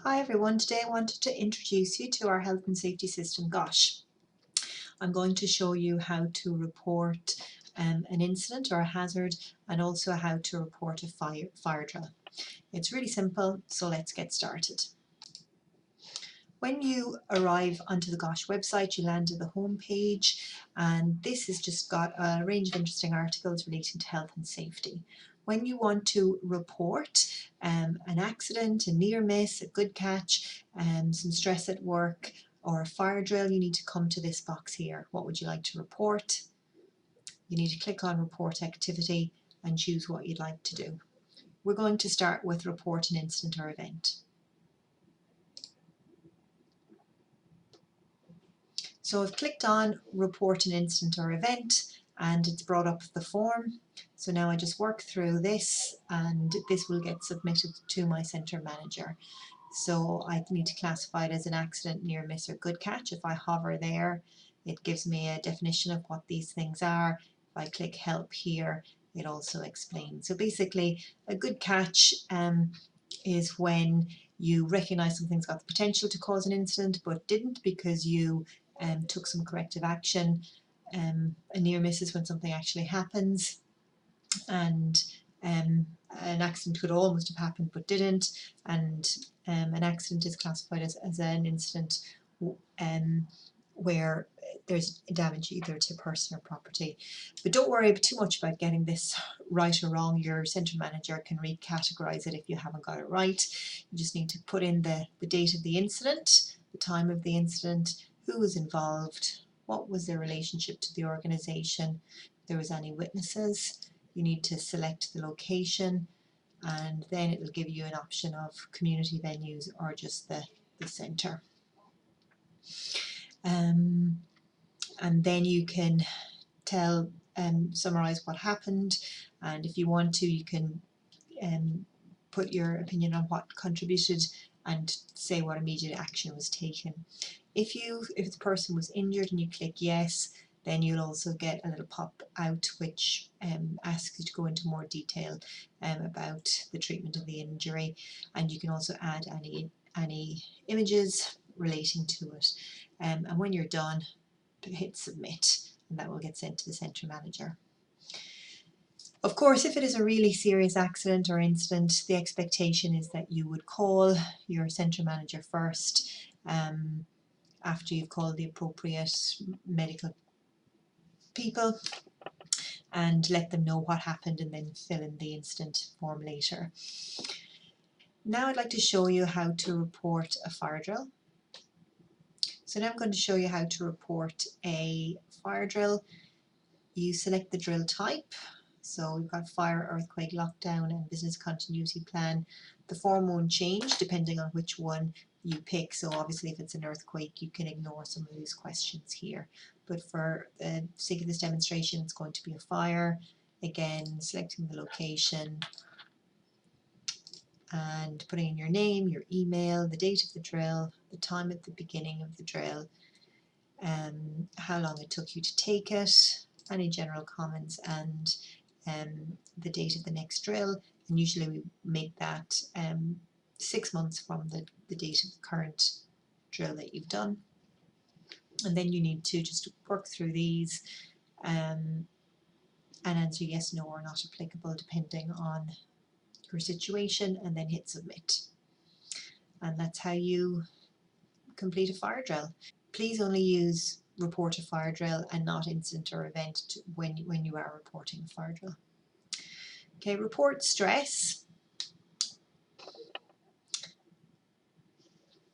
Hi everyone, today I wanted to introduce you to our health and safety system, GOSH. I'm going to show you how to report an incident or a hazard, and also how to report a fire drill. It's really simple, so let's get started. When you arrive onto the GOSH website, you land at the home page, and this has just got a range of interesting articles relating to health and safety. When you want to report an accident, a near miss, a good catch, some stress at work, or a fire drill, you need to come to this box here. What would you like to report? You need to click on Report Activity and choose what you'd like to do. We're going to start with Report an incident or event. So I've clicked on Report an incident or event, and it's brought up the form. So now I just work through this, and this will get submitted to my centre manager. So I need to classify it as an accident, near miss, or good catch. If I hover there, it gives me a definition of what these things are. If I click help here, it also explains. So basically, a good catch is when you recognise something's got the potential to cause an incident but didn't because you took some corrective action. A near miss is when something actually happens, and an accident could almost have happened but didn't, and an accident is classified as an incident where there's damage either to person or property. But don't worry too much about getting this right or wrong. Your centre manager can recategorise it if you haven't got it right. You just need to put in the date of the incident, the time of the incident, who was involved, what was their relationship to the organisation, if there was any witnesses. You need to select the location, and then it will give you an option of community venues or just the centre. And then you can summarise what happened, and if you want to, you can put your opinion on what contributed and say what immediate action was taken. If the person was injured and you click yes, then you'll also get a little pop out which asks you to go into more detail about the treatment of the injury, and you can also add any images relating to it. And when you're done, hit submit, and that will get sent to the centre manager. Of course, if it is a really serious accident or incident, the expectation is that you would call your centre manager first, after you've called the appropriate medical people, and let them know what happened, and then fill in the incident form later. Now I'd like to show you how to report a fire drill. So now I'm going to show you how to report a fire drill. You select the drill type. So we've got fire, earthquake, lockdown, and business continuity plan. The form won't change depending on which one you pick. So obviously if it's an earthquake, you can ignore some of these questions here. But for the sake of this demonstration, it's going to be a fire. Again, selecting the location and putting in your name, your email, the date of the drill, the time at the beginning of the drill, how long it took you to take it, any general comments, and the date of the next drill. And usually we make that 6 months from the date of the current drill that you've done. And then you need to just work through these and answer yes, no, or not applicable depending on your situation, and then hit submit. And that's how you complete a fire drill. Please only use report a fire drill and not incident or event when you are reporting a fire drill. Okay, report stress.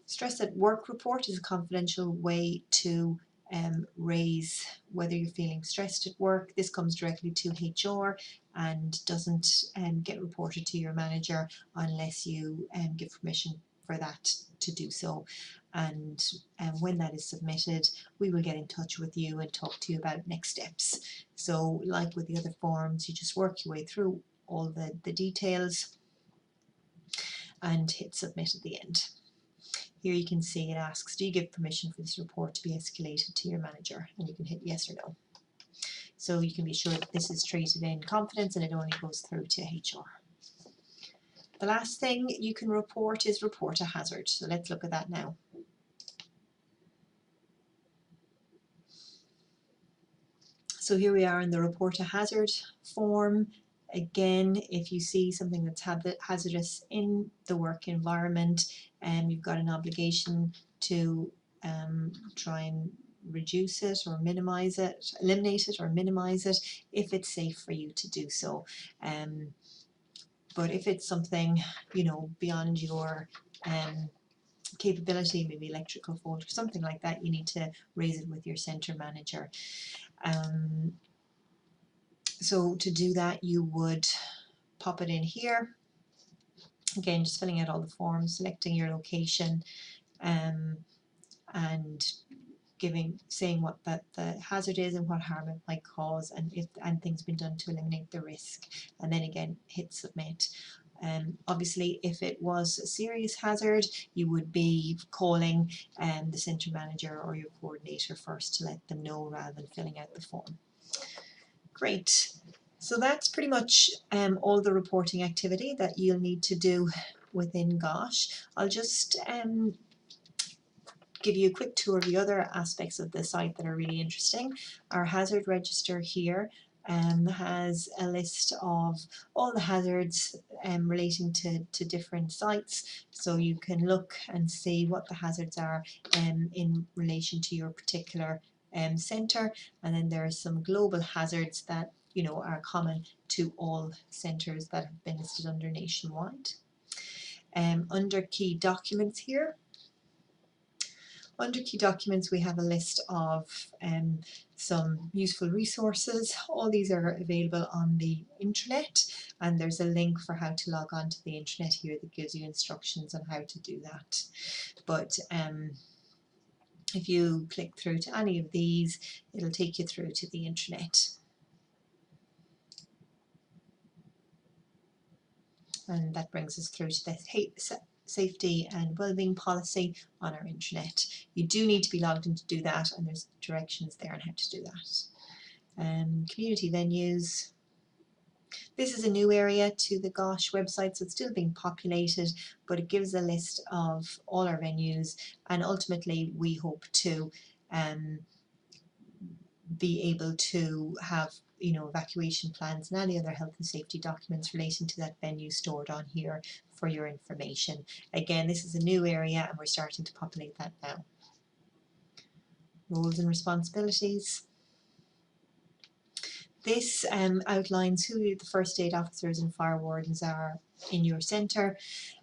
Stress at work report is a confidential way to raise whether you're feeling stressed at work. This comes directly to HR and doesn't get reported to your manager unless you give permission for that to do so. And when that is submitted, we will get in touch with you and talk to you about next steps. So like with the other forms, you just work your way through all the details and hit submit at the end. Here you can see it asks, do you give permission for this report to be escalated to your manager? And you can hit yes or no. So you can be sure that this is treated in confidence and it only goes through to HR. The last thing you can report is report a hazard. So let's look at that now. So here we are in the report a hazard form. Again, if you see something that's hazardous in the work environment, you've got an obligation to try and reduce it or minimize it, eliminate it or minimize it if it's safe for you to do so. But if it's something, you know, beyond your capability, maybe electrical fault or something like that, you need to raise it with your centre manager. So to do that, you would pop it in here. Again, just filling out all the forms, selecting your location, and saying what the hazard is and what harm it might cause, and if anything's been done to eliminate the risk, and then again hit submit. Obviously, if it was a serious hazard, you would be calling the centre manager or your coordinator first to let them know rather than filling out the form. Great. So that's pretty much all the reporting activity that you'll need to do within GOSH. I'll just give you a quick tour of the other aspects of the site that are really interesting. Our hazard register here has a list of all the hazards relating to different sites, so you can look and see what the hazards are in relation to your particular centre, and then there are some global hazards that, you know, are common to all centres that have been listed under nationwide. Under key documents here, under key documents, we have a list of some useful resources. All these are available on the intranet, and there's a link for how to log on to the intranet here that gives you instructions on how to do that. But if you click through to any of these, it'll take you through to the intranet. And that brings us through to the safety and wellbeing policy on our intranet. You do need to be logged in to do that, and there's directions there on how to do that. Community venues. This is a new area to the GOSH website, so it's still being populated, but it gives a list of all our venues, and ultimately we hope to be able to have, you know, evacuation plans and any other health and safety documents relating to that venue stored on here for your information. Again, this is a new area and we're starting to populate that now. Roles and responsibilities. This outlines who the first aid officers and fire wardens are in your centre,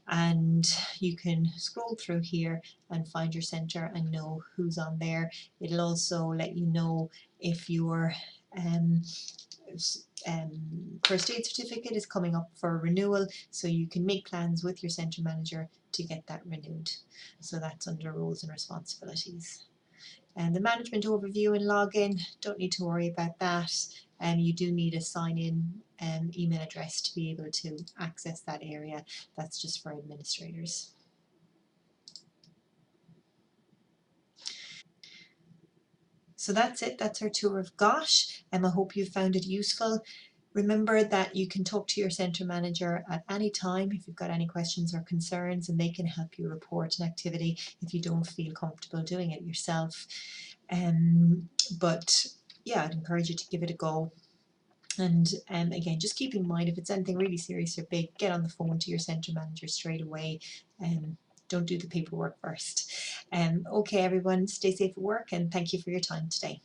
and you can scroll through here and find your centre and know who's on there. It'll also let you know if your first aid certificate is coming up for renewal, so you can make plans with your centre manager to get that renewed. So that's under roles and responsibilities. And the management overview and login, don't need to worry about that. You do need a sign-in email address to be able to access that area. That's just for administrators. So that's it. That's our tour of GOSH, and I hope you found it useful. Remember that you can talk to your centre manager at any time if you've got any questions or concerns, and they can help you report an activity if you don't feel comfortable doing it yourself. But yeah, I'd encourage you to give it a go. And again, just keep in mind, if it's anything really serious or big, get on the phone to your centre manager straight away, and don't do the paperwork first. Okay everyone, stay safe at work, and thank you for your time today.